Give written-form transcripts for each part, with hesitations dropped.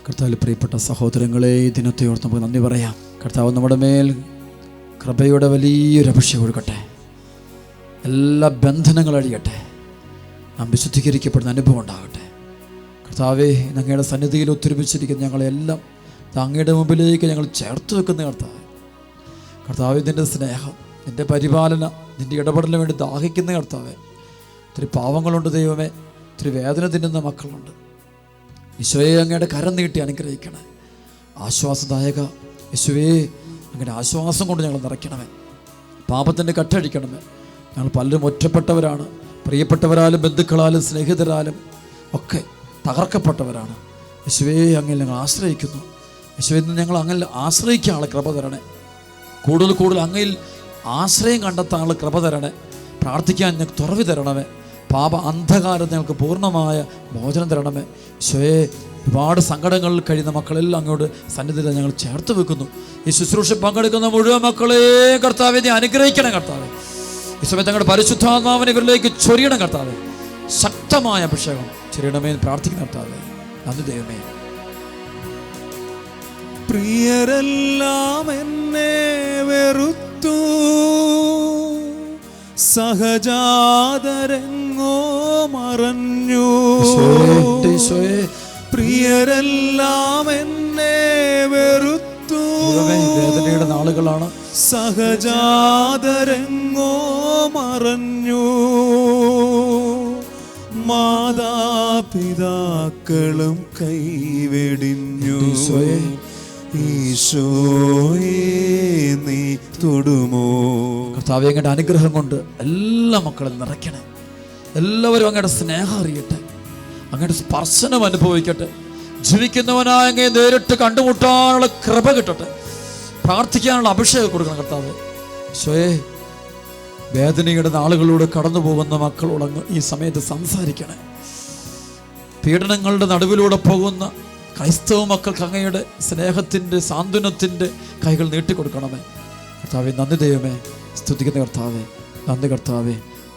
കർത്താവിൽ പ്രിയപ്പെട്ട സഹോദരങ്ങളെ, ഈ ദിനത്തെ ഓർത്ത് നമുക്ക് നന്ദി പറയാം. കർത്താവ് നമ്മുടെ മേൽ കൃപയുടെ വലിയൊരു അഭിഷേകം ഒഴുകട്ടെ. എല്ലാ ബന്ധനങ്ങൾ അഴിയട്ടെ. നാം വിശുദ്ധീകരിക്കപ്പെടുന്ന അനുഭവം ഉണ്ടാകട്ടെ. കർത്താവേ, അങ്ങയുടെ സന്നിധിയിൽ ഒത്തൊരുമിച്ചിരിക്കുന്ന ഞങ്ങളെല്ലാം അങ്ങയുടെ മുമ്പിലേക്ക് ഞങ്ങൾ ചേർത്ത് വെക്കുന്ന കർത്താവ്, നിൻ്റെ സ്നേഹം, നിൻ്റെ പരിപാലന, നിൻ്റെ ഇടപെടലിന് വേണ്ടി ദാഹിക്കുന്ന കർത്താവേ, ഒത്തിരി പാവങ്ങളുണ്ട് ദൈവമേ, ഒത്തിരി വേദന തിന്നുന്ന മക്കളുണ്ട്. ഈശോയെ, അങ്ങയുടെ കരം നീട്ടി അനുഗ്രഹിക്കണേ. ആശ്വാസദായക യേശുവേ, അങ്ങയുടെ ആശ്വാസം കൊണ്ട് ഞങ്ങൾ നിറയ്ക്കണമേ. പാപത്തിൻ്റെ കട്ടഴിക്കണമേ. ഞങ്ങൾ പലരും ഒറ്റപ്പെട്ടവരാണ്. പ്രിയപ്പെട്ടവരാലും ബന്ധുക്കളാലും സ്നേഹിതരാലും ഒക്കെ തകർക്കപ്പെട്ടവരാണ്. യേശുവേ, അങ്ങനെ ഞങ്ങൾ ആശ്രയിക്കുന്നു. യേശുവേ, ഇന്ന് ഞങ്ങൾ അങ്ങനെ ആശ്രയിക്കാനുള്ള കൃപ തരണേ. കൂടുതൽ കൂടുതൽ അങ്ങയിൽ ആശ്രയം കണ്ടെത്താനുള്ള കൃപ തരണേ. പ്രാർത്ഥിക്കാൻ ഞങ്ങൾക്ക് തുറവി തരണമേ. പാപ അന്ധകാരം ഞങ്ങൾക്ക് പൂർണ്ണമായ മോചനം തരണമേ. ഈശോയെ, ഒരുപാട് സങ്കടങ്ങളിൽ കഴിയുന്ന മക്കളെല്ലാം അങ്ങോട്ട് സന്നിധിയിൽ ഞങ്ങൾ ചേർത്ത് വെക്കുന്നു. ഈ ശുശ്രൂഷ പങ്കെടുക്കുന്ന മുഴുവൻ മക്കളെ കർത്താവേ, നീ അനുഗ്രഹിക്കണം കർത്താവേ. ഈ സമയത്ത് ഞങ്ങളുടെ പരിശുദ്ധാത്മാവിനെ ഇവരിലേക്ക് ചൊരിയണം കർത്താവേ. ശക്തമായ അഭിഷേകം ചൊരിയണമേ എന്ന് പ്രാർത്ഥിക്കുന്ന കർത്താവേ. നന്ദി ദൈവമേ. പ്രിയരെല്ലാം എന്നെ വെറുത്തു, സഹജാതരെങ്ങോ മറഞ്ഞു. പ്രിയരെല്ലാം എന്നെ വെറുത്തു, വേദനയുടെ നാളുകളാണ്. സഹജാതരെങ്ങോ മറഞ്ഞു. മാതാപിതാക്കളും കൈവെടിഞ്ഞു. ഈശോയെ, നീ തൊടുമോ? കർത്താവേ, അങ്ങയുടെ അനുഗ്രഹം കൊണ്ട് എല്ലാ മക്കളും നിറയ്ക്കണേ. എല്ലാവരും അങ്ങയുടെ സ്നേഹം അറിയട്ടെ. അങ്ങയുടെ സ്പർശനം അനുഭവിക്കട്ടെ. ജീവിക്കുന്നവനായ അങ്ങയെ നേരിട്ട് കണ്ടുമുട്ടാനുള്ള കൃപ കിട്ടട്ടെ. പ്രാർത്ഥിക്കാനുള്ള അഭിഷേകം കൊടുക്കണം കർത്താവേ. ഈശോയെ, വേദനയുടെ നാളുകളിലൂടെ കടന്നു പോകുന്ന മക്കളോട് അങ്ങ് ഈ സമയത്ത് സംസാരിക്കണേ. പീഡനങ്ങളുടെ നടുവിലൂടെ പോകുന്ന ക്രൈസ്തവ മക്കൾക്ക് അങ്ങയുടെ സ്നേഹത്തിൻ്റെ സാന്ത്വനത്തിൻ്റെ കൈകൾ നീട്ടിക്കൊടുക്കണമേ. കർത്താവേ, നന്ദി ദൈവമേ. സ്തുതിക്കുന്ന കർത്താവേ, നന്ദി കർത്താവേ.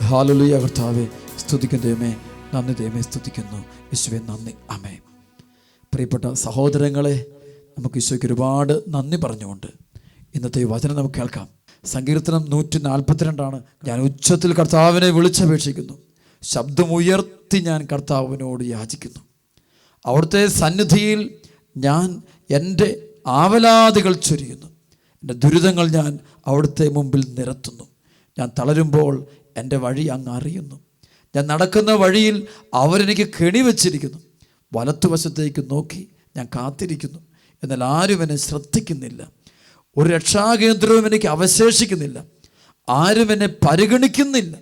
ഹല്ലേലൂയ കർത്താവേ, സ്തുതിക്കുന്ന ദൈവമേ. നന്ദി ദൈവമേ, സ്തുതിക്കുന്നു യേശുവേ. നന്ദി. ആമേൻ. പ്രിയപ്പെട്ട സഹോദരങ്ങളെ, നമുക്ക് ഈശോയ്ക്ക് ഒരുപാട് നന്ദി പറഞ്ഞുകൊണ്ട് ഇന്നത്തെ ഈ വചനം നമുക്ക് കേൾക്കാം. സങ്കീർത്തനം 142 ഞാൻ ഉച്ചത്തിൽ കർത്താവിനെ വിളിച്ചപേക്ഷിക്കുന്നു, ശബ്ദമുയർത്തി ഞാൻ കർത്താവിനോട് യാചിക്കുന്നു. അവിടുത്തെ സന്നിധിയിൽ ഞാൻ എൻ്റെ ആവലാതികൾ ചൊരിയുന്നു. എൻ്റെ ദുരിതങ്ങൾ ഞാൻ അവിടുത്തെ മുമ്പിൽ നിരത്തുന്നു. ഞാൻ തളരുമ്പോൾ എൻ്റെ വഴി അങ്ങ് അറിയുന്നു. ഞാൻ നടക്കുന്ന വഴിയിൽ അവരെനിക്ക് കെണി വച്ചിരിക്കുന്നു. വലത്തുവശത്തേക്ക് നോക്കി ഞാൻ കാത്തിരിക്കുന്നു, എന്നാൽ ആരും എന്നെ ശ്രദ്ധിക്കുന്നില്ല. ഒരു രക്ഷാകേന്ദ്രവും എനിക്ക് അവശേഷിക്കുന്നില്ല. ആരും എന്നെ പരിഗണിക്കുന്നില്ല.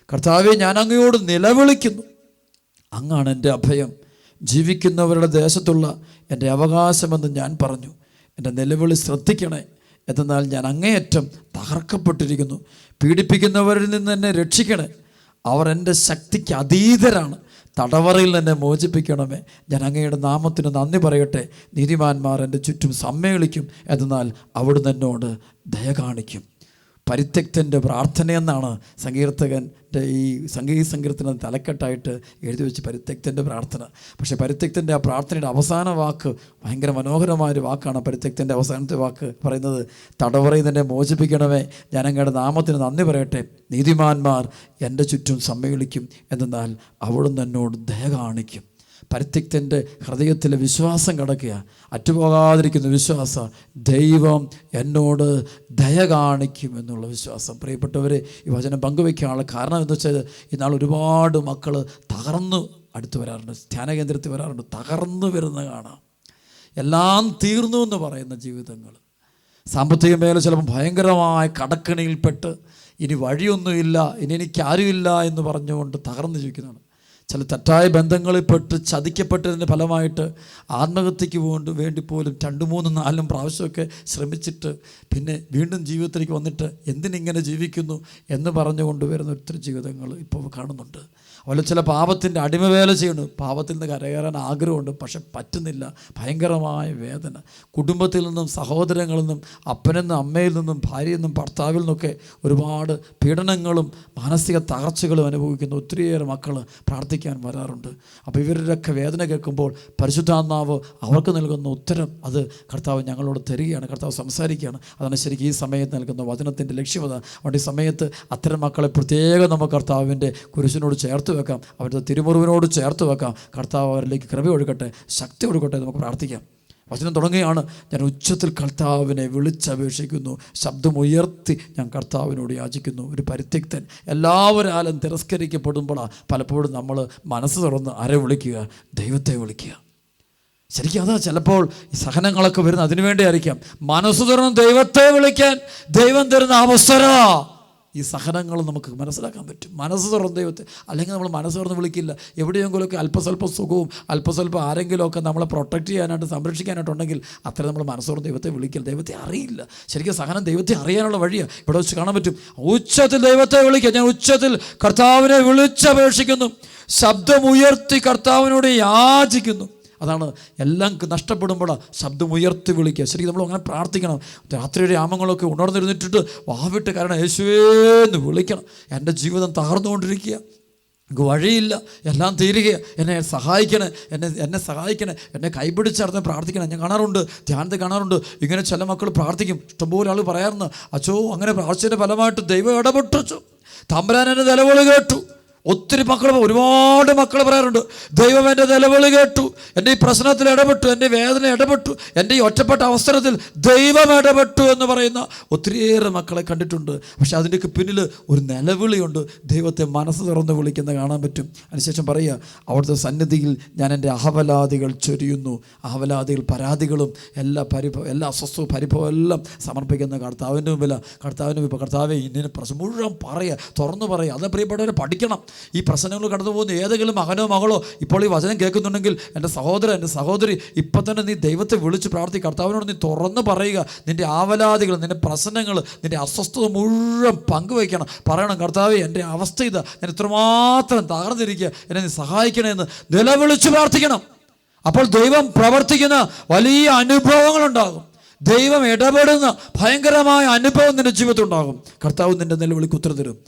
കർത്താവേ, ഞാൻ അങ്ങയോട് നിലവിളിക്കുന്നു. അങ്ങാണ് എൻ്റെ അഭയം, ജീവിക്കുന്നവരുടെ ദേശത്തുള്ള എൻ്റെ അവകാശമെന്ന് ഞാൻ പറഞ്ഞു. എൻ്റെ നിലവിളി ശ്രദ്ധിക്കണേ, എന്നാൽ ഞാൻ അങ്ങേയറ്റം തകർക്കപ്പെട്ടിരിക്കുന്നു. പീഡിപ്പിക്കുന്നവരിൽ നിന്ന് എന്നെ രക്ഷിക്കണേ. അവർ എൻ്റെ ശക്തിക്ക് അതീതരാണ്. തടവറയിൽ എന്നെ മോചിപ്പിക്കണമേ. ഞാൻ അങ്ങയുടെ നാമത്തിന് നന്ദി പറയട്ടെ. നീതിമാന്മാർ എൻ്റെ ചുറ്റും സമ്മേളിക്കും, എന്നാൽ അവിടുന്ന് എന്നോട് ദയ കാണിക്കും. പരിത്യക്തൻ്റെ പ്രാർത്ഥനയെന്നാണ് സങ്കീർത്തകൻ്റെ ഈ സങ്കീർത്തന തലക്കെട്ടായിട്ട് എഴുതി വെച്ച്, പരിത്യക്തൻ്റെ പ്രാർത്ഥന. പക്ഷേ പരിത്യക്തൻ്റെ ആ പ്രാർത്ഥനയുടെ അവസാന വാക്ക് ഭയങ്കര മനോഹരമായൊരു വാക്കാണ്. പരിത്യക്തൻ്റെ അവസാനത്തെ വാക്ക് പറയുന്നത്, തടവറയിൽ തന്നെ മോചിപ്പിക്കണമേ, ഞാൻ അങ്ങയുടെ നാമത്തിന് നന്ദി പറയട്ടെ. നീതിമാന്മാർ എൻ്റെ ചുറ്റും സമ്മേളിക്കും, എന്നാൽ അവിടുന്ന് എന്നോട് ദയ കാണിക്കും. പരിത്യക്തൻ്റെ ഹൃദയത്തിലെ വിശ്വാസം കിടക്കുക, അറ്റുപോകാതിരിക്കുന്ന വിശ്വാസം. ദൈവം എന്നോട് ദയ കാണിക്കും എന്നുള്ള വിശ്വാസം. പ്രിയപ്പെട്ടവരെ, ഈ വചനം പങ്കുവയ്ക്കാനുള്ള കാരണം എന്താ വെച്ചാൽ, ഇന്നാൾ ഒരുപാട് മക്കൾ തകർന്നു അടുത്ത് വരാറുണ്ട്, ധ്യാനകേന്ദ്രത്തിൽ വരാറുണ്ട്. തകർന്നു വരുന്ന കാണാം. എല്ലാം തീർന്നു എന്ന് പറയുന്ന ജീവിതങ്ങൾ. സാമ്പത്തിക മേഖല ചിലപ്പോൾ ഭയങ്കരമായ കടക്കണിയിൽപ്പെട്ട് ഇനി വഴിയൊന്നുമില്ല, ഇനി എനിക്കാരുമില്ല എന്ന് പറഞ്ഞുകൊണ്ട് തകർന്നു ജീവിക്കുന്നതാണ്. ചില തെറ്റായ ബന്ധങ്ങളിൽപ്പെട്ട് ചതിക്കപ്പെട്ടതിൻ്റെ ഫലമായിട്ട് ആത്മഹത്യക്ക് വേണ്ടി പോലും 2, 3, 4 പ്രാവശ്യമൊക്കെ ശ്രമിച്ചിട്ട് പിന്നെ വീണ്ടും ജീവിതത്തിലേക്ക് വന്നിട്ട് എന്തിനിങ്ങനെ ജീവിക്കുന്നു എന്ന് പറഞ്ഞുകൊണ്ട് വരുന്ന ഒത്തിരി ജീവിതങ്ങൾ ഇപ്പോൾ കാണുന്നുണ്ട്. അതുപോലെ ചില പാപത്തിൻ്റെ അടിമവേല ചെയ്യുന്നു. പാപത്തിൽ നിന്ന് കരകയറാൻ ആഗ്രഹമുണ്ട്, പക്ഷെ പറ്റുന്നില്ല. ഭയങ്കരമായ വേദന. കുടുംബത്തിൽ നിന്നും സഹോദരങ്ങളിൽ നിന്നും അപ്പനിൽ നിന്നും അമ്മയിൽ നിന്നും ഭാര്യയിൽ നിന്നും ഭർത്താവിൽ നിന്നൊക്കെ ഒരുപാട് പീഡനങ്ങളും മാനസിക തകർച്ചകളും അനുഭവിക്കുന്ന ഒത്തിരിയേറെ മക്കൾ പ്രാർത്ഥിക്കുന്നു. പ്രാർത്ഥിക്കാൻ വരാറുണ്ട്. അപ്പോൾ ഇവരുടെയൊക്കെ വേദന കേൾക്കുമ്പോൾ പരിശുദ്ധാത്മാവ് അവർക്ക് നൽകുന്ന ഉത്തരം അത് കർത്താവ് ഞങ്ങളോട് തരികയാണ്, കർത്താവ് സംസാരിക്കുകയാണ്. അതാണ് ശരിക്കും ഈ സമയത്ത് നൽകുന്ന വചനത്തിൻ്റെ ലക്ഷ്യത. അതുകൊണ്ട് ഈ സമയത്ത് അത്തരം മക്കളെ പ്രത്യേകം നമുക്ക് കർത്താവിൻ്റെ കുരിശിനോട് ചേർത്ത് വെക്കാം, അവരുടെ തിരുമുറിവിനോട് ചേർത്ത് വെക്കാം. കർത്താവ് അവരിലേക്ക് കൃപ ഒഴുകട്ടെ, ശക്തി ഒഴുകട്ടെ, നമുക്ക് പ്രാർത്ഥിക്കാം. വചനം തുടങ്ങുകയാണ്, ഞാൻ ഉച്ചത്തിൽ കർത്താവിനെ വിളിച്ചപേക്ഷിക്കുന്നു, ശബ്ദമുയർത്തി ഞാൻ കർത്താവിനോട് യാചിക്കുന്നു. ഒരു പരിത്യക്തൻ എല്ലാവരാലും തിരസ്കരിക്കപ്പെടുമ്പോഴാണ് പലപ്പോഴും നമ്മൾ മനസ്സ് തുറന്ന് ആരെ വിളിക്കുക? ദൈവത്തെ വിളിക്കുക. ശരിക്കും അതാ ചിലപ്പോൾ ഈ സഹനങ്ങളൊക്കെ വരുന്നത് അതിനുവേണ്ടി ആയിരിക്കാം. മനസ്സ് തുറന്ന് ദൈവത്തെ വിളിക്കാൻ ദൈവം തരുന്ന അവസരമാണ് ഈ സഹനങ്ങൾ നമുക്ക് മനസ്സിലാക്കാൻ പറ്റും. മനസ്സ് തുറന്ന് ദൈവത്തെ, അല്ലെങ്കിൽ നമ്മൾ മനസ്സ് തുറന്ന് വിളിക്കില്ല. എവിടെയെങ്കിലുമൊക്കെ അല്പസ്വല്പം സുഖവും അല്പസ്വല്പം ആരെങ്കിലുമൊക്കെ നമ്മളെ പ്രൊട്ടക്റ്റ് ചെയ്യാനായിട്ട് സംരക്ഷിക്കാനായിട്ടുണ്ടെങ്കിൽ അത്രയും നമ്മൾ മനസ്സ് തുറന്ന് ദൈവത്തെ വിളിക്കില്ല. ദൈവത്തെ അറിയില്ല. ശരിക്കും സഹനം ദൈവത്തെ അറിയാനുള്ള വഴിയാണ്. ഇവിടെ വെച്ച് കാണാൻ പറ്റും. ഉച്ചത്തിൽ ദൈവത്തെ വിളിക്കുക, ഞാൻ ഉച്ചത്തിൽ കർത്താവിനെ വിളിച്ചപേക്ഷിക്കുന്നു, ശബ്ദമുയർത്തി കർത്താവിനോട് യാചിക്കുന്നു. അതാണ് എല്ലാം നഷ്ടപ്പെടുമ്പോൾ ശബ്ദമുയർത്തി വിളിക്കുക. ശരിക്കും നമ്മൾ അങ്ങനെ പ്രാർത്ഥിക്കണം. രാത്രിയുടെ യാമങ്ങളൊക്കെ ഉണർന്നിരുന്നിട്ട് വാവിട്ട് കാരണം യേശുവേന്ന് വിളിക്കണം. എൻ്റെ ജീവിതം തകർന്നുകൊണ്ടിരിക്കുക, വഴിയില്ല, എല്ലാം തീരുക, എന്നെ സഹായിക്കണേ, എന്നെ സഹായിക്കണേ, എന്നെ കൈപിടിച്ചറിഞ്ഞ് പ്രാർത്ഥിക്കണം. ഞാൻ കാണാറുണ്ട്, ധ്യാനത്തിൽ കാണാറുണ്ട്, ഇങ്ങനെ ചില മക്കൾ പ്രാർത്ഥിക്കും. ഇഷ്ടംപോലെ ആൾ പറയാറുണ്ട്, അച്ചോ അങ്ങനെ പ്രാർത്ഥിച്ചതിൻ്റെ ഫലമായിട്ട് ദൈവം ഇടപെട്ടു, തമ്പുരാൻ എൻ്റെ നിലവിളി കേട്ടു. ഒത്തിരി മക്കൾ, ഒരുപാട് മക്കൾ പറയാറുണ്ട്, ദൈവം എൻ്റെ നിലവിളി കേട്ടു, എൻ്റെ ഈ പ്രശ്നത്തിൽ ഇടപെട്ടു, എൻ്റെ വേദന ഇടപെട്ടു, എൻ്റെ ഈ ഒറ്റപ്പെട്ട അവസരത്തിൽ ദൈവം ഇടപെട്ടു എന്ന് പറയുന്ന ഒത്തിരിയേറെ മക്കളെ കണ്ടിട്ടുണ്ട്. പക്ഷെ അതിൻ്റെയൊക്കെ പിന്നിൽ ഒരു നിലവിളിയുണ്ട്, ദൈവത്തെ മനസ്സ് തുറന്ന് വിളിക്കുന്ന കാണാൻ പറ്റും. അതിനുശേഷം പറയുക, അവിടുത്തെ സന്നിധിയിൽ ഞാൻ എൻ്റെ അഹവലാദികൾ ചൊരിയുന്നു. അഹവലാദികൾ, പരാതികളും എല്ലാ അസ്വസ്ഥവും പരിഭവം എല്ലാം സമർപ്പിക്കുന്ന കർത്താവിൻ്റെ മുമ്പിൽ. കർത്താവെ ഇന്നിനെ പ്രശ്നം മുഴുവൻ പറയുക, തുറന്നു പറയുക. അത് പ്രിയപ്പെട്ടവരെ പഠിക്കണം. ഈ പ്രശ്നങ്ങൾ കടന്നു പോകുന്ന ഏതെങ്കിലും മകനോ മകളോ ഇപ്പോൾ ഈ വചനം കേൾക്കുന്നുണ്ടെങ്കിൽ, എൻ്റെ സഹോദരൻ, എൻ്റെ സഹോദരി, ഇപ്പം തന്നെ നീ ദൈവത്തെ വിളിച്ച് പ്രാർത്ഥി, കർത്താവിനോട് നീ തുറന്ന് പറയുക. നിൻ്റെ ആവലാതികൾ, നിൻ്റെ പ്രശ്നങ്ങൾ, നിൻ്റെ അസ്വസ്ഥത മുഴുവൻ പങ്കുവയ്ക്കണം. പറയണം, കർത്താവേ എൻ്റെ അവസ്ഥ ഇതാ, ഞാൻ ഇത്രമാത്രം തകർന്നിരിക്കുക, എന്നെ നീ സഹായിക്കണമെന്ന് നിലവിളിച്ച് പ്രാർത്ഥിക്കണം. അപ്പോൾ ദൈവം പ്രവർത്തിക്കുന്ന വലിയ അനുഭവങ്ങളുണ്ടാകും. ദൈവം ഇടപെടുന്ന ഭയങ്കരമായ അനുഭവം നിൻ്റെ ജീവിതത്തിൽ ഉണ്ടാകും. കർത്താവ് നിൻ്റെ നിലവിളിക്ക് ഉത്തരം തരും.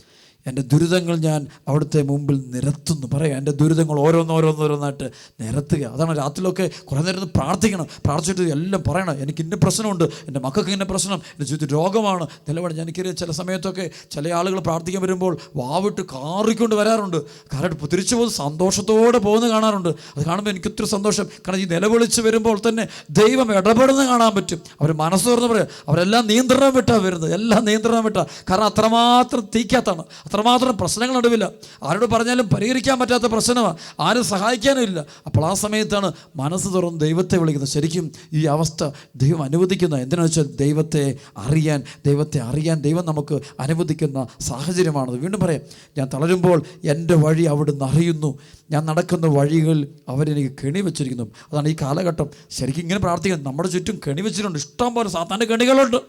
എൻ്റെ ദുരിതങ്ങൾ ഞാൻ അവിടുത്തെ മുമ്പിൽ നിരത്തുന്നു. പറയാം, എൻ്റെ ദുരിതങ്ങൾ ഓരോന്നോരോന്നായിട്ട് നിരത്തുക. അതാണ് രാത്രിയിലൊക്കെ കുറേ നേരം പ്രാർത്ഥിക്കണം. പ്രാർത്ഥിച്ചിട്ട് എല്ലാം പറയണം, എനിക്ക് ഇന്ന പ്രശ്നമുണ്ട്, എൻ്റെ മക്കൾക്ക് ഇന്ന പ്രശ്നം, എൻ്റെ ജീവിതത്തിൽ രോഗമാണ്, നിലപാട്. എനിക്കറിയാം ചില സമയത്തൊക്കെ ചില ആളുകൾ പ്രാർത്ഥിക്കാൻ വരുമ്പോൾ വാവിട്ട് കാറിക്കൊണ്ട് വരാറുണ്ട്. കാരണം തിരിച്ചു പോകുന്ന സന്തോഷത്തോടെ പോകുന്നത് കാണാറുണ്ട്. അത് കാണുമ്പോൾ എനിക്കൊത്തിരി സന്തോഷം. കാരണം ഈ നിലവിളിച്ച് വരുമ്പോൾ തന്നെ ദൈവം ഇടപെടുന്നത് കാണാൻ പറ്റും. അവർ മനസ്സ് തുറന്ന് പറയാം, അവരെല്ലാം നിയന്ത്രണം വിട്ടാണ് വരുന്നത്, എല്ലാം നിയന്ത്രണം വിട്ടാണ്. കാരണം അത്രമാത്രം തീക്കാത്താണ്, അത്രമാത്രം പ്രശ്നങ്ങൾ നടുവില്ല. ആരോട് പറഞ്ഞാലും പരിഹരിക്കാൻ പറ്റാത്ത പ്രശ്നമാണ്, ആരും സഹായിക്കാനും ഇല്ല. അപ്പോൾ ആ സമയത്താണ് മനസ്സ് തുറന്ന് ദൈവത്തെ വിളിക്കുന്നത്. ശരിക്കും ഈ അവസ്ഥ ദൈവം അനുവദിക്കുന്ന എന്തിനാണെന്ന് വെച്ചാൽ ദൈവത്തെ അറിയാൻ ദൈവം നമുക്ക് അനുവദിക്കുന്ന സാഹചര്യമാണത്. വീണ്ടും പറയാം, ഞാൻ തളരുമ്പോൾ എൻ്റെ വഴി അവിടുന്ന് അറിയുന്നു, ഞാൻ നടക്കുന്ന വഴികൾ അവരെനിക്ക് കെണി വെച്ചിരിക്കുന്നു. അതാണ് ഈ കാലഘട്ടം. ശരിക്കും ഇങ്ങനെ പ്രാർത്ഥിക്കുന്നത്. നമ്മുടെ ചുറ്റും കെണി വെച്ചിട്ടുണ്ട്, ഇഷ്ടം പോലെ സാത്താൻ്റെ കെണികളുണ്ട്.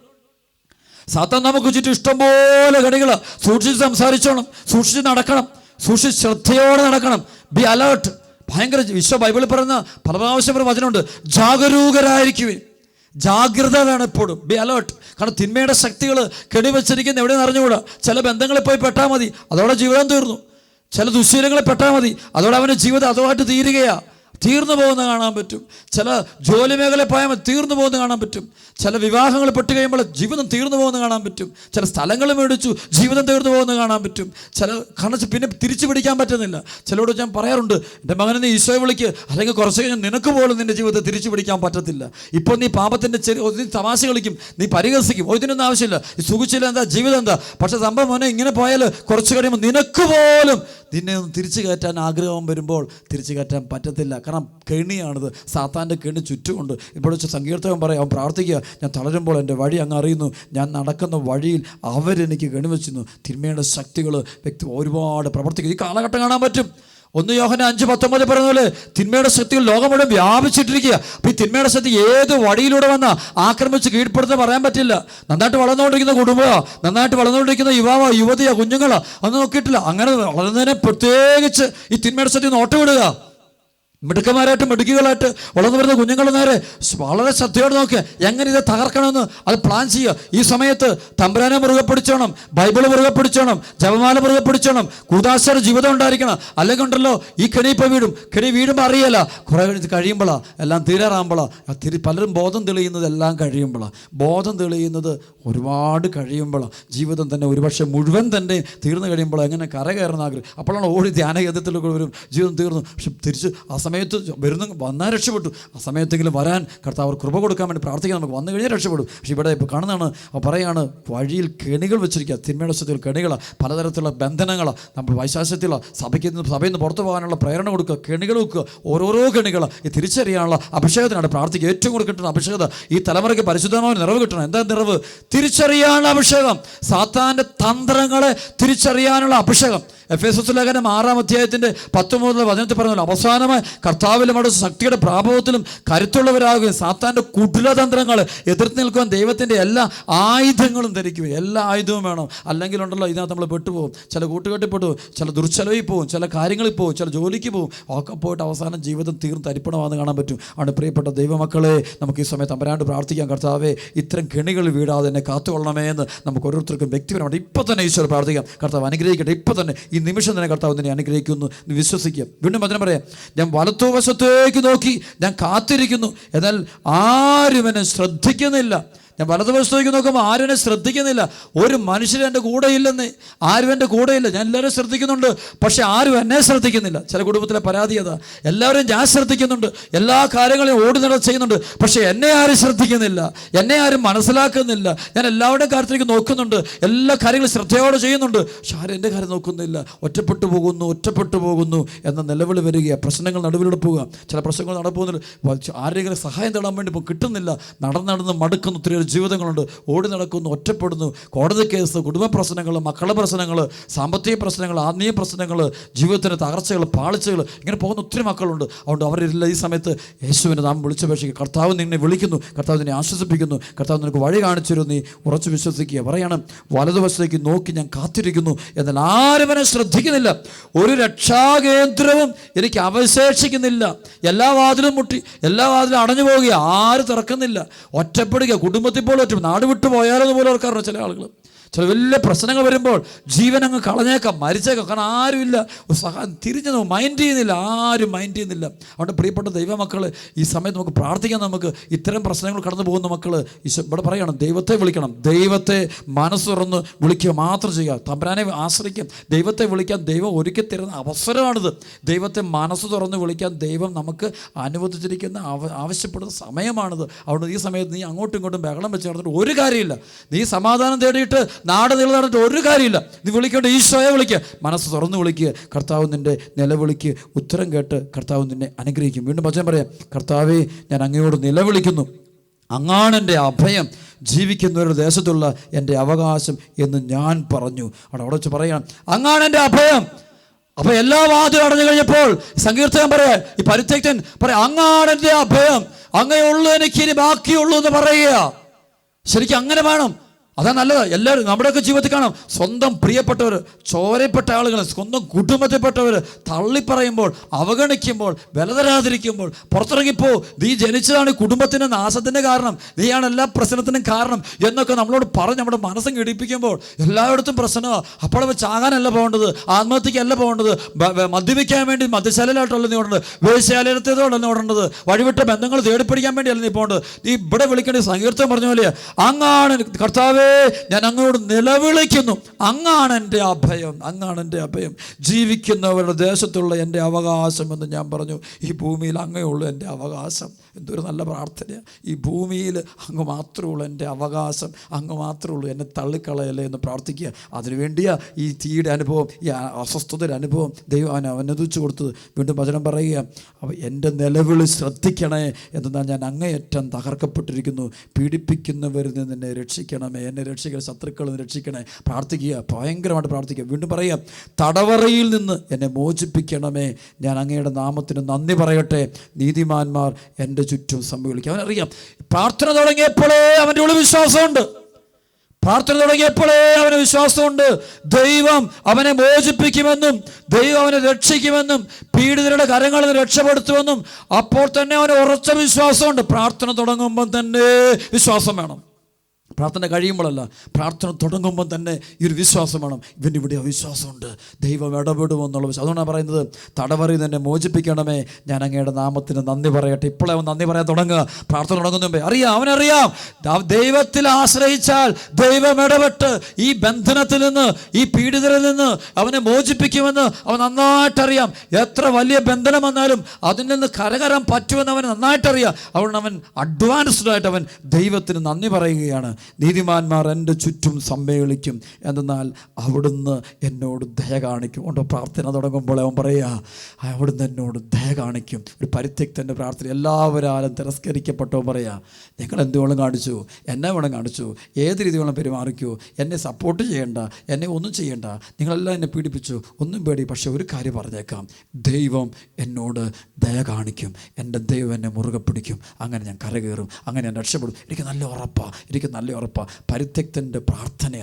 സാത്താൻ നമുക്ക് ചുറ്റും ഇഷ്ടംപോലെ കണികൾ. സൂക്ഷിച്ച് സംസാരിച്ചോണം, സൂക്ഷിച്ച് നടക്കണം, സൂക്ഷിച്ച് ശ്രദ്ധയോടെ നടക്കണം. B alert. ഭയങ്കര ബൈബിളിൽ പറയുന്ന പല പ്രാവശ്യം വചനമുണ്ട്, ജാഗരൂകരായിരിക്കുവിൻ. ജാഗ്രത വേണം എപ്പോഴും. B alert. കാരണം തിന്മയുടെ ശക്തികൾ കെണിവെച്ചിരിക്കുന്ന എവിടെയെന്ന് അറിഞ്ഞുകൂടാ. ചില ബന്ധങ്ങളിൽ പോയി പെട്ടാൽ മതി, അതോടെ ജീവിതം തീർന്നു. ചില ദുശ്ശീലങ്ങളിൽ പെട്ടാൽ മതി, അതോടെ അവൻ്റെ ജീവിതം അതുമായിട്ട് തീരുകയാണ്. തീർന്നു പോകുന്ന കാണാൻ പറ്റും. ചില ജോലി മേഖലയിൽ പോയാൽ തീർന്നു പോകുന്ന കാണാൻ പറ്റും. ചില വിവാഹങ്ങൾ പെട്ട് കഴിയുമ്പോൾ ജീവിതം തീർന്നു പോകുന്ന കാണാൻ പറ്റും. ചില സ്ഥലങ്ങൾ മേടിച്ചു, ജീവിതം തീർന്നു പോകുന്ന കാണാൻ പറ്റും. കാരണം പിന്നെ തിരിച്ചു പിടിക്കാൻ പറ്റുന്നില്ല. ചിലരോട് ഞാൻ പറയാറുണ്ട്, എൻ്റെ മകനെ നീ ഈശോയെ വിളിക്ക്, അല്ലെങ്കിൽ കുറച്ച് കഴിഞ്ഞാൽ നിനക്ക് പോലും നിൻ്റെ ജീവിതത്തെ തിരിച്ചു പിടിക്കാൻ പറ്റത്തില്ല. ഇപ്പോൾ നീ പാപത്തിൻ്റെ നീ തമാശ കളിക്കും, നീ പരിഹസിക്കും, ഇതിനൊന്നും ആവശ്യമില്ല, ഈ സുഖിച്ചില്ല, എന്താ ജീവിതം എന്താ. പക്ഷെ സംഭവം മോനെ ഇങ്ങനെ പോയാൽ കുറച്ച് കഴിയുമ്പോൾ നിനക്ക് പോലും നിന്നെ ഒന്ന് തിരിച്ചു കയറ്റാൻ ആഗ്രഹം വരുമ്പോൾ തിരിച്ചു കയറ്റാൻ പറ്റത്തില്ല. കാരണം കെണിയാണിത്, സാത്താൻ്റെ കെണി ചുറ്റുമുണ്ട്. ഇപ്പോൾ വെച്ച് സങ്കീർത്തകൻ പറയാം, അവൻ പ്രാർത്ഥിക്കുക, ഞാൻ തളരുമ്പോൾ എൻ്റെ വഴി അങ്ങ് അറിയുന്നു, ഞാൻ നടക്കുന്ന വഴിയിൽ അവരെനിക്ക് കെണിവെച്ചിരുന്നു. തിന്മയുടെ ശക്തികൾ ഒരുപാട് പ്രവർത്തിക്കും. ഈ കാലഘട്ടം കാണാൻ പറ്റും. 1 യോഹന്നാൻ 5:19 പറയുന്ന പോലെ തിന്മയുടെ ശക്തികൾ ലോകം മുഴുവൻ വ്യാപിച്ചിട്ടിരിക്കുക. അപ്പോൾ ഈ തിന്മയുടെ ശക്തി ഏത് വഴിയിലൂടെ വന്നാൽ ആക്രമിച്ച് കീഴ്പ്പെടുത്താൻ പറയാൻ പറ്റില്ല. നന്നായിട്ട് വളർന്നുകൊണ്ടിരിക്കുന്ന കുടുംബമോ, നന്നായിട്ട് വളർന്നുകൊണ്ടിരിക്കുന്ന യുവാവോ, യുവതിയോ, കുഞ്ഞുങ്ങളോ ഒന്നും നോക്കിയിട്ടില്ല. അങ്ങനെ വളർന്നതിനെ പ്രത്യേകിച്ച് ഈ തിന്മയുടെ ശക്തി നോട്ടമിടുക. മിടുക്കന്മാരായിട്ട് മിടുക്കികളായിട്ട് വളർന്നു വരുന്ന കുഞ്ഞുങ്ങളുടെ നേരെ വളരെ ശ്രദ്ധയോടെ നോക്കുക, എങ്ങനെ ഇത് തകർക്കണമെന്ന് അത് പ്ലാൻ ചെയ്യുക. ഈ സമയത്ത് തമ്പുരാനെ മുറുകെ പിടിച്ചോണം, ബൈബിള് മുറുകെ പിടിച്ചോണം, ജപമാല മുറുകെ പിടിച്ചോണം, കൂദാശയുടെ ജീവിതം ഉണ്ടായിരിക്കണം. അല്ലെങ്കിൽ ഉണ്ടല്ലോ ഈ കെണി ഇപ്പോൾ കെണി വീഴുമ്പോൾ അറിയല, കുറേ കഴിയുമ്പോഴാണ് എല്ലാം തീരാറാകുമ്പോഴാണ് പലരും ബോധം തെളിയുന്നത്, എല്ലാം കഴിയുമ്പോഴാണ് ബോധം തെളിയുന്നത്, ഒരുപാട് കഴിയുമ്പോഴാണ് ജീവിതം തന്നെ ഒരുപക്ഷെ മുഴുവൻ തന്നെ തീർന്നു കഴിയുമ്പോൾ എങ്ങനെ കരകയറുന്ന ആഗ്രഹം. അപ്പോഴാണ് ഓടി ധ്യാനകേന്ദ്രത്തിലൊക്കെ വരും, ജീവിതം തീർന്നു. പക്ഷെ തിരിച്ച് ആ സമയത്ത് വന്നാൽ രക്ഷപ്പെട്ടു, ആ സമയത്തെങ്കിലും വരാൻ കർത്താവ് കൃപ കൊടുക്കാൻ വേണ്ടി പ്രാർത്ഥിക്കാൻ നമുക്ക് വന്നു കഴിഞ്ഞാൽ രക്ഷപ്പെടും. പക്ഷേ ഇവിടെ ഇപ്പോൾ കാണുന്നതാണ്, പറയാണ് വഴിയിൽ കെണികൾ വെച്ചിരിക്കുക, തിന്മയുടെ സ്ഥിതിയിൽ കെണികളാണ്, പലതരത്തിലുള്ള ബന്ധനങ്ങളാണ്, നമ്മൾ വൈശാസ്യത്തിലുള്ള സഭയിൽ നിന്ന് പുറത്തു പോകാനുള്ള പ്രേരണ കൊടുക്കുക, കെണികൾ വെക്കുക, ഓരോരോ കെണികളാണ്. ഈ തിരിച്ചറിയാനുള്ള അഭിഷേകത്തിനാണ് പ്രാർത്ഥിക്കുക. ഏറ്റവും കൂടുതൽ കിട്ടുന്ന അഭിഷേകത ഈ തലമുറയ്ക്ക് പരിശുദ്ധമായ നിറവ് കിട്ടണം. എന്താ നിറവ്? തിരിച്ചറിയാനുള്ള അഭിഷേകം, സാത്താൻ്റെ തന്ത്രങ്ങളെ തിരിച്ചറിയാനുള്ള അഭിഷേകം. എഫേസസ് ലേഖനം 6-ാം അധ്യായത്തിൻ്റെ 19 വചനത്തിൽ പറഞ്ഞല്ലോ, അവസാനമായി കർത്താവിലും അവിടെ ശക്തിയുടെ പ്രാഭവത്തിലും കരുത്തുള്ളവരാകുകയും സാത്താൻ്റെ കുടിലതന്ത്രങ്ങൾ എതിർത്ത് നിൽക്കുവാൻ ദൈവത്തിൻ്റെ എല്ലാ ആയുധങ്ങളും ധരിക്കുകയും. എല്ലാ ആയുധവും വേണം, അല്ലെങ്കിൽ ഉണ്ടല്ലോ ഇതിനകത്ത് നമ്മൾ പെട്ടുപോകും, ചില കൂട്ടുകെട്ടിൽ പെട്ടുപോകും, ചില ദുർച്ചലവിൽ പോകും, ചില കാര്യങ്ങളിൽ പോകും, ചില ജോലിക്ക് പോകും, ഒക്കെ പോയിട്ട് അവസാനം ജീവിതം തീർന്ന് തരിപ്പണമാണെന്ന് കാണാൻ പറ്റും. ആണ് പ്രിയപ്പെട്ട ദൈവമക്കളെ, നമുക്ക് ഈ സമയത്ത് അമ്പരാണ്ട് പ്രാർത്ഥിക്കാം, കർത്താവേ ഇത്തരം കെണികൾ വീഴാതെ എന്നെ കാത്തുകൊള്ളണമേ എന്ന് നമുക്ക് ഓരോരുത്തർക്കും വ്യക്തിപരമായിട്ട് ഇപ്പം തന്നെ ഈശ്വര പ്രാർത്ഥിക്കാം. കർത്താവ് അനുഗ്രഹിക്കട്ടെ, ഇപ്പം തന്നെ ഈ നിമിഷം തന്നെ കർത്താവ് തന്നെ അനുഗ്രഹിക്കുന്നു വിശ്വസിക്കുക. വീണ്ടും വചനം പറയാം, ഞാൻ വലത്തുവശത്തേക്ക് നോക്കി ഞാൻ കാത്തിരിക്കുന്നു, എന്നാൽ ആരും എന്നെ ശ്രദ്ധിക്കുന്നില്ല. ഞാൻ വലതുവശത്തേക്ക് നോക്കുമ്പോൾ ആരും എന്നെ ശ്രദ്ധിക്കുന്നില്ല. ഒരു മനുഷ്യൻ എൻ്റെ കൂടെ ഇല്ലെന്ന്, ആരും എൻ്റെ കൂടെ ഇല്ല. ഞാൻ എല്ലാവരും ശ്രദ്ധിക്കുന്നുണ്ട്, പക്ഷെ ആരും എന്നെ ശ്രദ്ധിക്കുന്നില്ല. ചില കുടുംബത്തിലെ പരാതി അതാ, എല്ലാവരും ഞാൻ ശ്രദ്ധിക്കുന്നുണ്ട്, എല്ലാ കാര്യങ്ങളും ഓടി നടന്ന് ചെയ്യുന്നുണ്ട്, പക്ഷെ എന്നെ ആരും ശ്രദ്ധിക്കുന്നില്ല, എന്നെ ആരും മനസ്സിലാക്കുന്നില്ല. ഞാൻ എല്ലാവരുടെയും കാര്യത്തിലേക്ക് നോക്കുന്നുണ്ട്, എല്ലാ കാര്യങ്ങളും ശ്രദ്ധയോടെ ചെയ്യുന്നുണ്ട്, പക്ഷെ ആരും എൻ്റെ കാര്യം നോക്കുന്നില്ല. ഒറ്റപ്പെട്ടു പോകുന്നു എന്ന നിലവിളി വരിക, പ്രശ്നങ്ങൾ നടുവിലൂടെ പോവുക. ചില പ്രശ്നങ്ങൾ നടപ്പുന്നില്ല, ആരെങ്കിലും സഹായം തേടാൻ വേണ്ടി ഇപ്പോൾ കിട്ടുന്നില്ല, നടന്ന് മടുക്കുന്നു. ഒത്തിരി ജീവിതങ്ങളുണ്ട്, ഓടി നടക്കുന്നു, ഒറ്റപ്പെടുന്നു. കോടതി കേസ്, കുടുംബ പ്രശ്നങ്ങൾ, മക്കളുടെ പ്രശ്നങ്ങൾ, സാമ്പത്തിക പ്രശ്നങ്ങൾ, ആത്മീയ പ്രശ്നങ്ങൾ, ജീവിതത്തിൻ്റെ തകർച്ചകൾ, പാളിച്ചകൾ, ഇങ്ങനെ പോകുന്ന ഒത്തിരി മക്കളുണ്ട്. അതുകൊണ്ട് അവരില്ല ഈ സമയത്ത് യേശുവിനെ നാം വിളിച്ചപേക്ഷിക്കുക. കർത്താവ് നിന്നെ വിളിക്കുന്നു, കർത്താവ് നിന്നെ ആശ്വസിപ്പിക്കുന്നു, കർത്താവ് നിനക്ക് വഴി കാണിച്ചു തരും. നീ ഉറച്ചു വിശ്വസിക്കുക. പറയണം, വലതുവശത്തേക്ക് നോക്കി ഞാൻ കാത്തിരിക്കുന്നു, എന്നാൽ ആരും എന്നെ ശ്രദ്ധിക്കുന്നില്ല. ഒരു രക്ഷാകേന്ദ്രവും എനിക്ക് അവശേഷിക്കുന്നില്ല. എല്ലാ വാതിലും മുട്ടി, എല്ലാ വാതിലും അടഞ്ഞു പോവുക, ആരും തുറക്കുന്നില്ല. ഒറ്റപ്പെടുക, കുടുംബത്തിൽ പോലെ ഒറ്റ, നാട് വിട്ടു പോയാലെന്ന് പോലെ ഓർക്കാറുണ്ട് ചില ആളുകൾ. ചില വലിയ പ്രശ്നങ്ങൾ വരുമ്പോൾ ജീവൻ അങ്ങ് കളഞ്ഞേക്കാം, മരിച്ചേക്കാം, കാരണം ആരുമില്ല, തിരിഞ്ഞു മൈൻഡ് ചെയ്യുന്നില്ല, ആരും മൈൻഡ് ചെയ്യുന്നില്ല. അതുകൊണ്ട് പ്രിയപ്പെട്ട ദൈവമക്കൾ, ഈ സമയത്ത് നമുക്ക് പ്രാർത്ഥിക്കാം. നമുക്ക് ഇത്തരം പ്രശ്നങ്ങൾ കടന്നു പോകുന്ന മക്കൾ ഇവിടെ പറയണം, ദൈവത്തെ വിളിക്കണം, ദൈവത്തെ മനസ്സ് തുറന്ന് വിളിക്കുക മാത്രം ചെയ്യുക, തമ്പുരാനെ ആശ്രയിക്കാം. ദൈവത്തെ വിളിക്കാൻ ദൈവം ഒരുക്കി തരുന്ന അവസരമാണിത്. ദൈവത്തെ മനസ്സ് തുറന്ന് വിളിക്കാൻ ദൈവം നമുക്ക് അനുവദിച്ചിരിക്കുന്ന ആവശ്യപ്പെടുന്ന സമയമാണിത്. അതുകൊണ്ട് ഈ സമയത്ത് നീ അങ്ങോട്ടും ഇങ്ങോട്ടും ബഹളം വെച്ച് നടന്നിട്ട് ഒരു കാര്യമില്ല. നീ സമാധാനം തേടിയിട്ട് നാട് നീളം നടന്നിട്ട് ഒരു കാര്യമില്ല. നീ വിളിക്കേണ്ട ഈശോയെ വിളിക്കുക, മനസ്സ് തുറന്ന് വിളിക്കുക. കർത്താവ് നിൻ്റെ നിലവിളിക്ക് ഉത്തരം കേട്ട് കർത്താവ് നിന്നെ അനുഗ്രഹിക്കും. വീണ്ടും വചനം പറയാം, കർത്താവേ ഞാൻ അങ്ങയോട് നിലവിളിക്കുന്നു, അങ്ങാണെൻ്റെ അഭയം, ജീവിക്കുന്നവരുടെ ദേശത്തുള്ള എൻ്റെ അവകാശം എന്ന് ഞാൻ പറഞ്ഞു. അവിടെ വെച്ച് പറയാം, അങ്ങാണെൻ്റെ അഭയം. അപ്പോൾ എല്ലാ വാതിലും അടഞ്ഞു കഴിഞ്ഞപ്പോൾ സങ്കീർത്തകൻ പറയാ, ഈ പരിത്യക്തൻ പറയാം, അങ്ങാണെൻ്റെ അഭയം, അങ്ങയുള്ളൂ എനിക്ക് ഇനി ബാക്കിയുള്ളൂ എന്ന് പറയുക. ശരിക്കും അങ്ങനെ വേണം. അതാ നല്ലത്. എല്ലാവരും നമ്മുടെയൊക്കെ ജീവിതത്തിൽ കാണാം, സ്വന്തം പ്രിയപ്പെട്ടവർ, ചോരപ്പെട്ട ആളുകൾ, സ്വന്തം കുടുംബത്തിൽപ്പെട്ടവർ തള്ളിപ്പറയുമ്പോൾ, അവഗണിക്കുമ്പോൾ, വില തരാതിരിക്കുമ്പോൾ, പുറത്തിറങ്ങിപ്പോ, നീ ജനിച്ചതാണ് കുടുംബത്തിൻ്റെ നാശത്തിൻ്റെ കാരണം, നീയാണ് എല്ലാ പ്രശ്നത്തിനും കാരണം എന്നൊക്കെ നമ്മളോട് പറഞ്ഞ് നമ്മുടെ മനസ്സും കിടിപ്പിക്കുമ്പോൾ എല്ലായിടത്തും പ്രശ്നമാണ്. അപ്പോൾ ചാകാനല്ല പോകേണ്ടത്, ആത്മഹത്യക്കല്ല പോകേണ്ടത്, മദ്യപിക്കാൻ വേണ്ടി മദ്യശാലയിലായിട്ടല്ല നീ ഓടേണ്ടത്, വേശ്യാലയത്തോടല്ല ഓടേണ്ടത്, വഴിവിട്ട ബന്ധങ്ങൾ തേടിപ്പിടിക്കാൻ വേണ്ടിയല്ല നീ പോകേണ്ടത്. നീ ഇവിടെ വിളിക്കേണ്ട സങ്കീർത്തനം പറഞ്ഞ പോലെ, അങ്ങാണ് കർത്താവേ ഞാൻ അങ്ങോട് നിലവിളിക്കുന്നു, അങ്ങാണ് എൻ്റെ അഭയം, അങ്ങാണ് എൻ്റെ അഭയം, ജീവിക്കുന്നവരുടെ ദേശത്തുള്ള എൻ്റെ അവകാശം എന്ന് ഞാൻ പറഞ്ഞു. ഈ ഭൂമിയിൽ അങ്ങയുള്ളൂ എൻ്റെ അവകാശം. എന്തൊരു നല്ല പ്രാർത്ഥനയാണ്. ഈ ഭൂമിയിൽ അങ്ങ് മാത്രമേ ഉള്ളൂ എൻ്റെ അവകാശം, അങ്ങ് മാത്രമേ ഉള്ളൂ, എന്നെ തള്ളിക്കളയല്ലേ എന്ന് പ്രാർത്ഥിക്കുക. അതിനുവേണ്ടിയാ ഈ തീയുടെ അനുഭവം, ഈ അസ്വസ്ഥതയുടെ അനുഭവം ദൈവം അനുവദിച്ചു കൊടുത്തത്. വീണ്ടും വചനം പറയുക, അപ്പോൾ എൻ്റെ നിലവിളി ശ്രദ്ധിക്കണേ, എന്നാൽ ഞാൻ അങ്ങേയറ്റം തകർക്കപ്പെട്ടിരിക്കുന്നു, പീഡിപ്പിക്കുന്നവരിൽ നിന്ന് എന്നെ രക്ഷിക്കണമേ, എന്നെ രക്ഷിക്കണേ, ശത്രുക്കളിൽ നിന്ന് രക്ഷിക്കണേ. പ്രാർത്ഥിക്കുക, ഭയങ്കരമായിട്ട് പ്രാർത്ഥിക്കുക. വീണ്ടും പറയുക, തടവറയിൽ നിന്ന് എന്നെ മോചിപ്പിക്കണമേ, ഞാൻ അങ്ങയുടെ നാമത്തിന് നന്ദി പറയട്ടെ, നീതിമാന്മാർ എൻ്റെ ചുറ്റും സമ്മേളിക്കും. അവനറിയാം, പ്രാർത്ഥന തുടങ്ങിയപ്പോഴേ അവൻ്റെ ഉള്ളിൽ വിശ്വാസമുണ്ട്. പ്രാർത്ഥന തുടങ്ങിയപ്പോഴേ അവന് വിശ്വാസമുണ്ട്. ദൈവം അവനെ മോചിപ്പിക്കുമെന്നും ദൈവം അവനെ രക്ഷിക്കുമെന്നും പീഡിതരുടെ കരങ്ങളിൽ നിന്ന് രക്ഷപ്പെടുത്തുമെന്നും അപ്പോൾ തന്നെ അവന് ഉറച്ച വിശ്വാസമുണ്ട്. പ്രാർത്ഥന തുടങ്ങുമ്പം തന്നെ വിശ്വാസം വേണം. പ്രാർത്ഥന കഴിയുമ്പോഴല്ല, പ്രാർത്ഥന തുടങ്ങുമ്പം തന്നെ ഈ ഒരു വിശ്വാസം വേണം. ഇവിടെ അവിശ്വാസമുണ്ട്, ദൈവം ഇടപെടുമെന്നുള്ള വിശ്വാസം. അതുകൊണ്ടാണ് പറയുന്നത്, തടവറയിൽ തന്നെ മോചിപ്പിക്കണമേ, ഞാൻ അങ്ങയുടെ നാമത്തിന് നന്ദി പറയട്ടെ. ഇപ്പോഴേ അവൻ നന്ദി പറയാൻ തുടങ്ങുക. പ്രാർത്ഥന തുടങ്ങുന്ന മുമ്പേ അവനറിയാം ദൈവത്തിൽ ആശ്രയിച്ചാൽ ദൈവം ഇടപെട്ട് ഈ ബന്ധനത്തിൽ നിന്ന്, ഈ പീഡിതരിൽ നിന്ന് അവനെ മോചിപ്പിക്കുമെന്ന് അവൻ നന്നായിട്ടറിയാം. എത്ര വലിയ ബന്ധനം വന്നാലും അതിൽ നിന്ന് കരകയറാൻ പറ്റുമെന്ന് അവന് നന്നായിട്ടറിയാം. അതുകൊണ്ട് അവൻ അഡ്വാൻസ്ഡ് ആയിട്ട് അവൻ ദൈവത്തിന് നന്ദി പറയുകയാണ്. നീതിമാന്മാർ എൻ്റെ ചുറ്റും സമ്മേളിക്കും, എന്നാൽ അവിടുന്ന് എന്നോട് ദയ കാണിക്കും. കൊണ്ട് പ്രാർത്ഥന തുടങ്ങുമ്പോൾ അവൻ പറയുക, അവിടുന്ന് എന്നോട് ദയ കാണിക്കും. ഒരു പരിത്യക്തൻ്റെ പ്രാർത്ഥന എല്ലാവരാലും തിരസ്കരിക്കപ്പെട്ടവൻ പറയുക, നിങ്ങൾ എന്തുവേണം കാണിച്ചു, എന്നെ വേണം കാണിച്ചു, ഏത് രീതി വേണം പെരുമാറിക്കൂ, എന്നെ സപ്പോർട്ട് ചെയ്യേണ്ട, എന്നെ ഒന്നും ചെയ്യേണ്ട, നിങ്ങളെല്ലാം എന്നെ പീഡിപ്പിച്ചു, ഒന്നും പേടി. പക്ഷെ ഒരു കാര്യം പറഞ്ഞേക്കാം, ദൈവം എന്നോട് ദയ കാണിക്കും, എൻ്റെ ദൈവം എന്നെ മുറുകെ പിടിക്കും, അങ്ങനെ ഞാൻ കരകയറും, അങ്ങനെ ഞാൻ രക്ഷപ്പെടും. എനിക്ക് നല്ല ഉറപ്പാണ്. പരിത്യക്തൻ്റെ പ്രാർത്ഥന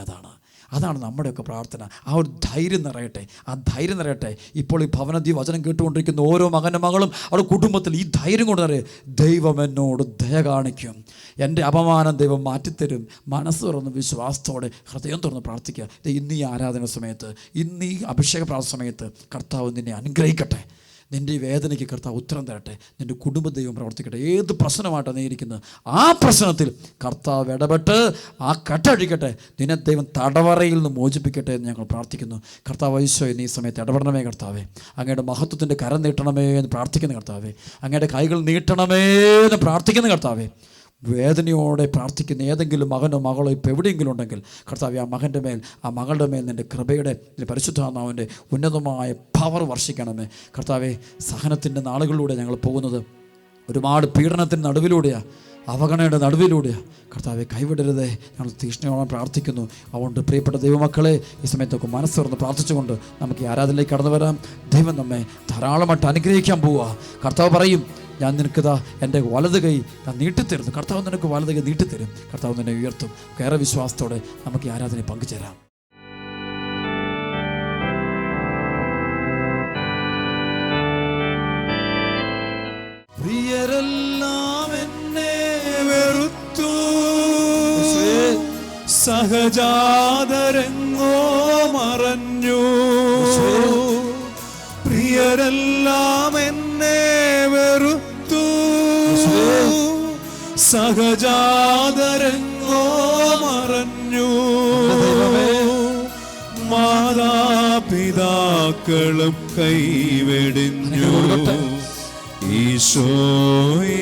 അതാണ് നമ്മുടെയൊക്കെ പ്രാർത്ഥന. ആ ഒരു ധൈര്യം നിറയട്ടെ. ഇപ്പോൾ ഈ ഭവനദീ വചനം കേട്ടുകൊണ്ടിരിക്കുന്ന ഓരോ മകനും മകളും അവരുടെ കുടുംബത്തിൽ ഈ ധൈര്യം കൊണ്ട് നിറയെ, ദൈവം എന്നോട് ദയ കാണിക്കും, എൻ്റെ അപമാനം ദൈവം മാറ്റിത്തരും. മനസ്സ് തുറന്ന് വിശ്വാസത്തോടെ ഹൃദയം തുറന്ന് പ്രാർത്ഥിക്കുക. ഇന്ന് ഈ ആരാധന സമയത്ത്, ഇന്ന് ഈ അഭിഷേക പ്രാർത്ഥന സമയത്ത് കർത്താവ് നിന്നെ അനുഗ്രഹിക്കട്ടെ. നിൻ്റെ ഈ വേദനയ്ക്ക് കർത്താവ് ഉത്തരം തരട്ടെ. നിൻ്റെ കുടുംബ ദൈവം പ്രവർത്തിക്കട്ടെ. ഏത് പ്രശ്നമായിട്ടാണ് നീ ഇരിക്കുന്നത്, ആ പ്രശ്നത്തിൽ കർത്താവ് ഇടപെട്ട് ആ കെട്ടഴിക്കട്ടെ. നിന്നെ ദൈവം തടവറയിൽ നിന്ന് മോചിപ്പിക്കട്ടെ എന്ന് ഞങ്ങൾ പ്രാർത്ഥിക്കുന്നു. കർത്താവ് ഈശോ ഈ സമയത്ത് ഇടപെടണമേ കർത്താവേ. അങ്ങയുടെ മഹത്വത്തിൻ്റെ കരം നീട്ടണമേ എന്ന് പ്രാർത്ഥിക്കുന്ന കർത്താവേ. അങ്ങയുടെ കൈകൾ നീട്ടണമേ എന്ന് പ്രാർത്ഥിക്കുന്ന കർത്താവേ. വേദനയോടെ പ്രാർത്ഥിക്കുന്ന ഏതെങ്കിലും മകനോ മകളോ ഇപ്പോൾ എവിടെയെങ്കിലും ഉണ്ടെങ്കിൽ കർത്താവേ, ആ മകൻ്റെ മേൽ, ആ മകളുടെ മേൽ നിൻ്റെ കൃപയുടെ പരിശുദ്ധാത്മാവിൻ്റെ ഉന്നതമായ പവർ വർഷിക്കണമേ കർത്താവേ. സഹനത്തിൻ്റെ നാളുകളിലൂടെ ഞങ്ങൾ പോകുന്നത് ഒരുപാട് പീഡനത്തിൻ്റെ നടുവിലൂടെയാണ്, അവഗണനയുടെ നടുവിലൂടെയാണ്. കർത്താവെ, കൈവിടരുതേ, ഞങ്ങൾ തീക്ഷ്ണയോടെ പ്രാർത്ഥിക്കുന്നു. അതുകൊണ്ട് പ്രിയപ്പെട്ട ദൈവമക്കളെ, ഈ സമയത്തൊക്കെ മനസ്സ് തുറന്ന് പ്രാർത്ഥിച്ചുകൊണ്ട് നമുക്ക് ഈ ആരാധനയിലേക്ക് കടന്നു വരാം. ദൈവം നമ്മെ ധാരാളമായിട്ട് അനുഗ്രഹിക്കാൻ പോവുക. കർത്താവ് പറയും, ഞാൻ നിനക്കിതാ എൻ്റെ വലത് കൈ ഞാൻ നീട്ടിത്തരുന്നു. കർത്താവ് നിനക്ക് വലത് കൈ നീട്ടിത്തരും. കർത്താവ് നിന്നെ ഉയർത്തും. ഏറെ വിശ്വാസത്തോടെ നമുക്ക് ഈ ആരാധനയിൽ പങ്കുചേരാം. പ്രിയരെല്ലാം എന്നെ വെറുത്തു, സഹജാതരെങ്ങോ മറഞ്ഞു. പ്രിയരെല്ലാം എന്നെ വെറുത്തു, സഹജാതരെങ്ങോ മറഞ്ഞു. മാതാപിതാക്കളും കൈവെടിഞ്ഞു. ഈശോയെ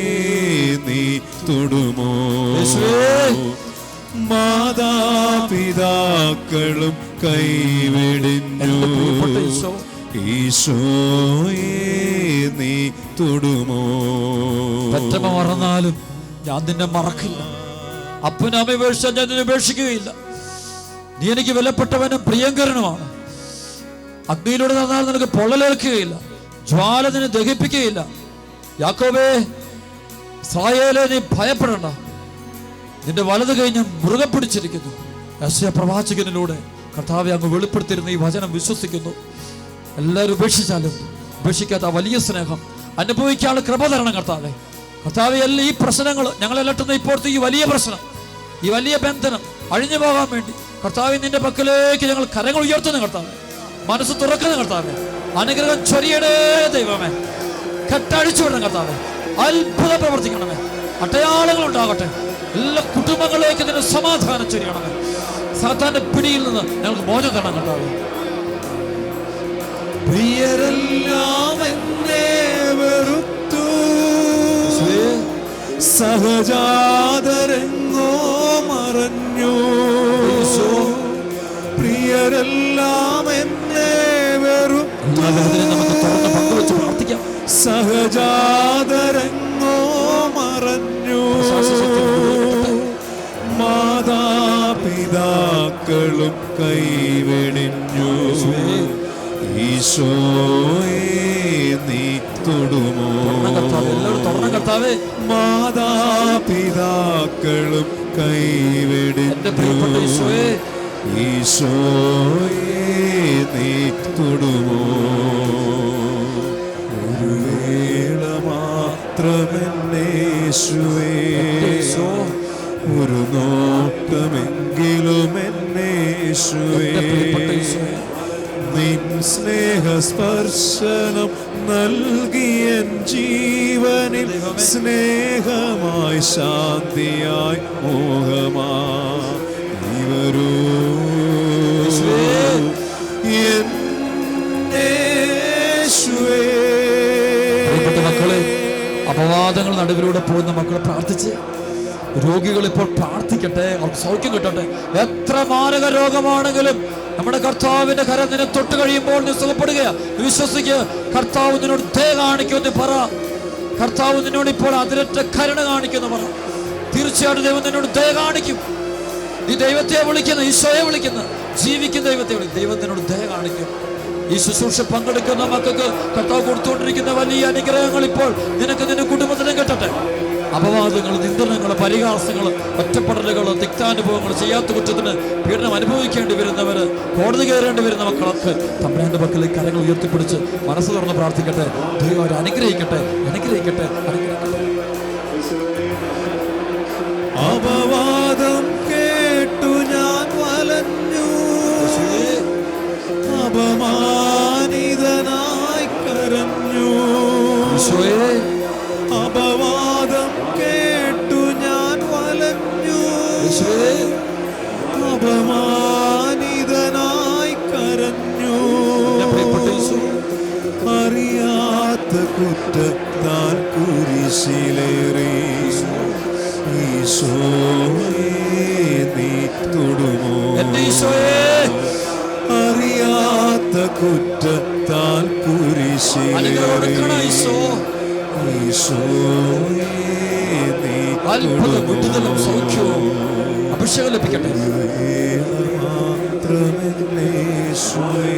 നീ തൊടുമോ? മാതാപിതാക്കളും കൈവെടിഞ്ഞു. ഈശോയെ നീ തൊടുമോ? പെറ്റമ്മ മറന്നാലും ഞാൻ നിന്നെ മറക്കില്ല. അപ്പനും അമ്മ ഉപേക്ഷിച്ചാൽ ഞാൻ നിന്നെ ഉപേക്ഷിക്കുകയില്ല. നീ എനിക്ക് വിലപ്പെട്ടവനും പ്രിയങ്കരനുമാണ്. അഗ്നിയിലൂടെ നടന്നാൽ നിനക്ക് പൊള്ളലേൽക്കുകയില്ല, ജ്വാല നിന്നെ ദഹിപ്പിക്കുകയില്ല. യാക്കോബേ, ഇസ്രായേലേ, നീ ഭയപ്പെടണ്ട. നിന്റെ വലത് കൈ ഞാൻ മുറുകെ പിടിച്ചിരിക്കുന്നു. യെശയ്യാ പ്രവാചകനിലൂടെ കർത്താവെ അങ്ങ് വെളിപ്പെടുത്തിയിരുന്ന ഈ വചനം വിശ്വസിക്കുന്നു. എല്ലാവരും ഉപേക്ഷിച്ചാലും ഉപേക്ഷിക്കാത്ത വലിയ സ്നേഹം അനുഭവിക്കാനുള്ള കൃപ തരണം കർത്താവെ. കർത്താവെ, ഈ പ്രശ്നങ്ങൾ ഞങ്ങളെല്ലാട്ടുന്ന ഇപ്പോഴത്തെ ഈ വലിയ പ്രശ്നം, ഈ വലിയ ബന്ധനം അഴിഞ്ഞു പോകാൻ വേണ്ടി കർത്താവെ നിന്റെ പക്കലേക്ക് ഞങ്ങൾ കരങ്ങൾ ഉയർത്തുന്നു കർത്താവെ. മനസ്സ് തുറക്കുന്ന കർത്താവെ, അനുഗ്രഹം ചൊരിയണേ ദൈവമേ. കെട്ടഴിച്ചു വിടണം കർത്താവെ. അത്ഭുതം പ്രവർത്തിക്കണമേ. അടയാളങ്ങൾ ഉണ്ടാകട്ടെ. എല്ലാ കുടുംബങ്ങളിലേക്ക് നിന്റെ സമാധാനം ചൊരിയണമേ. സാത്താന്റെ പിടിയിൽ നിന്ന് ഞങ്ങൾക്ക് മോചനം തരണം കർത്താവെ. പ്രിയരെല്ലാം എന്നെ വെറുത്തു, സഹജാതരെങ്ങോ മറഞ്ഞു. പ്രിയരെല്ലാം എന്നെ വെറുത്തു, സഹജാതരെങ്ങോ മറഞ്ഞു. മാതാപിതാക്കളും കൈവെടിഞ്ഞു. ഈശോയെ നീ തൊടുമോ? മാതാപിതാക്കളും കൈവെടിഞ്ഞു. എന്റെ പ്രിയപ്പെട്ട ഈശോയെ, ഈശോയെ നീ തൊടുമോ? ഒരു വേള മാത്രമെന്നേശുവേ, ഒരു നോട്ടമെങ്കിലും എന്നേശുവേ, നിൻ സ്നേഹസ്പർശനം നൽകിയ ജീവനിൽ സ്നേഹമായി ശാന്തിയായി മോഹമായി വരൂ യേശുവേ. മക്കളെ, അപവാദങ്ങൾ നടുവിലൂടെ പോകുന്ന മക്കളെ പ്രാർത്ഥിച്ച്, രോഗികൾ ഇപ്പോൾ പ്രാർത്ഥിക്കട്ടെ, അവർക്ക് സൗഖ്യം കിട്ടട്ടെ. എത്ര മാരക രോഗമാണെങ്കിലും നമ്മുടെ കർത്താവിന്റെ കരം നിന്നെ തൊട്ട് കഴിയുമ്പോൾ നീ സുഖപ്പെടുക. വിശ്വസിക്കുക, കർത്താവ് നിന്നോട് ദയ കാണിക്കുമെന്ന് പറ. കർത്താവ് നിന്നോട് ഇപ്പോൾ അതിരറ്റ കരുണ കാണിക്കുമെന്ന് പറ. തീർച്ചയായിട്ടും ദൈവം നിന്നോട് ദയ കാണിക്കും. നീ ദൈവത്തെ വിളിക്കുന്ന, ഈശോയെ വിളിക്കുന്ന, ജീവിക്കുന്ന ദൈവത്തെ വിളിക്കും. ദൈവം നിന്നോട് ദയ കാണിക്കും. ഈ ശുശ്രൂഷ പങ്കെടുക്കുന്ന മക്കൾക്ക് കർത്താവ് കൊടുത്തുകൊണ്ടിരിക്കുന്ന വലിയ അനുഗ്രഹങ്ങൾ ഇപ്പോൾ നിനക്ക് നിന്റെ കുടുംബത്തിനും കിട്ടട്ടെ. അപവാദങ്ങൾ, നിന്ദനങ്ങൾ, പരിഹാസങ്ങൾ, ഒറ്റപ്പെടലുകൾ, തിക്താനുഭവങ്ങൾ, ചെയ്യാത്ത കുറ്റത്തിന് പീഡനം അനുഭവിക്കേണ്ടി വരുന്നവര്, കോടതി കയറേണ്ടി വരുന്ന മക്കളൊക്കെ തമ്പുരാന്റെ മക്കളിൽ കരങ്ങൾ ഉയർത്തിപ്പിടിച്ച് മനസ്സ് തുറന്ന് പ്രാർത്ഥിക്കട്ടെ. ദൈവം അവരെ അനുഗ്രഹിക്കട്ടെ, അനുഗ്രഹിക്കട്ടെ, അനുഗ്രഹിക്കട്ടെ. അപവാദം കേട്ടു ഞാൻ വലഞ്ഞു, അപമാനിതനായി കരഞ്ഞു. അപവാദം കേട്ടു ഞാൻ വലഞ്ഞു, അപമാനിതനായി കരഞ്ഞു. അറിയാത്ത കുറ്റത്താൽ കുരിശിലേറി ഈശോയെ നീ തൊടുമോ? അറിയാത്ത കുറ്റത്താൽ കുരിശിലേറി ഈശോയെ നീ തൊടുമോ? അഭിഷേകം ലഭിക്കട്ടെ. മാത്രമെന്നേശുവേ,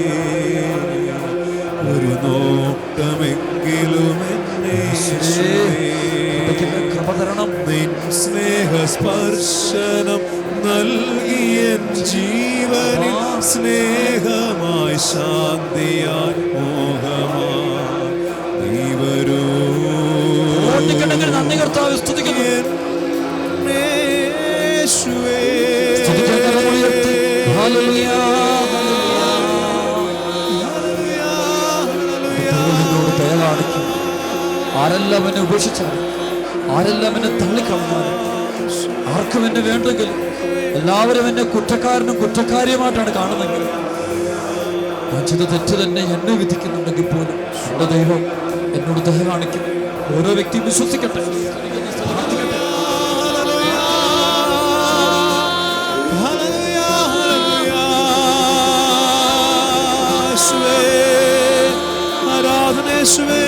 ഒരു നോട്ടമെങ്കിലും കൃപ തരണം. നിൻ സ്നേഹസ്പർശനം നൽകിയ ജീവനിൽ സ്നേഹമായി ശാന്തിയായി മോഹമായി നീ വരൂ. നന്ദി കർത്താവ്, സ്തുതിക്കുന്നു. ആരെല്ലാം എന്നെ ഉപേക്ഷിച്ചാലും, ആരെല്ലാം എന്നെ തള്ളിക്കളഞ്ഞാലും, ആർക്കും എന്നെ വേണ്ടെങ്കിലും, എല്ലാവരും എന്നെ കുറ്റക്കാരനും കുറ്റക്കാരിയുമായിട്ടാണ് കാണുന്നെങ്കിൽ, ഞാൻ ചെയ്ത തെറ്റ് തന്നെ എന്നെ വിധിക്കുന്നുണ്ടെങ്കിൽ പോലും എന്റെ ദൈവം എന്നോട് ദയ കാണിക്കും. ഓരോ വ്യക്തിയും വിശ്വസിക്കട്ടെ, പ്രാർത്ഥിക്കട്ടെ. ആരാധനേശ്വേ,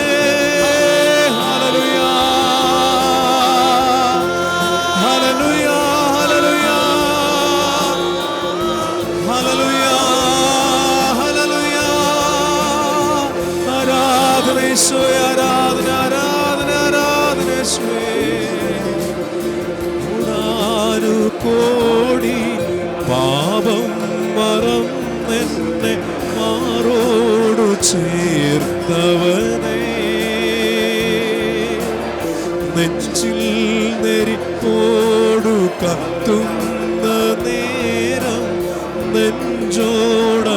കോടി പാപം മറന്നെന്നെ മാറോടു ചേർത്തവനേ, നെഞ്ചിൽ നെരിപ്പോടു കത്തുന്ന നേരം നെഞ്ചോടണച്ചവനേ,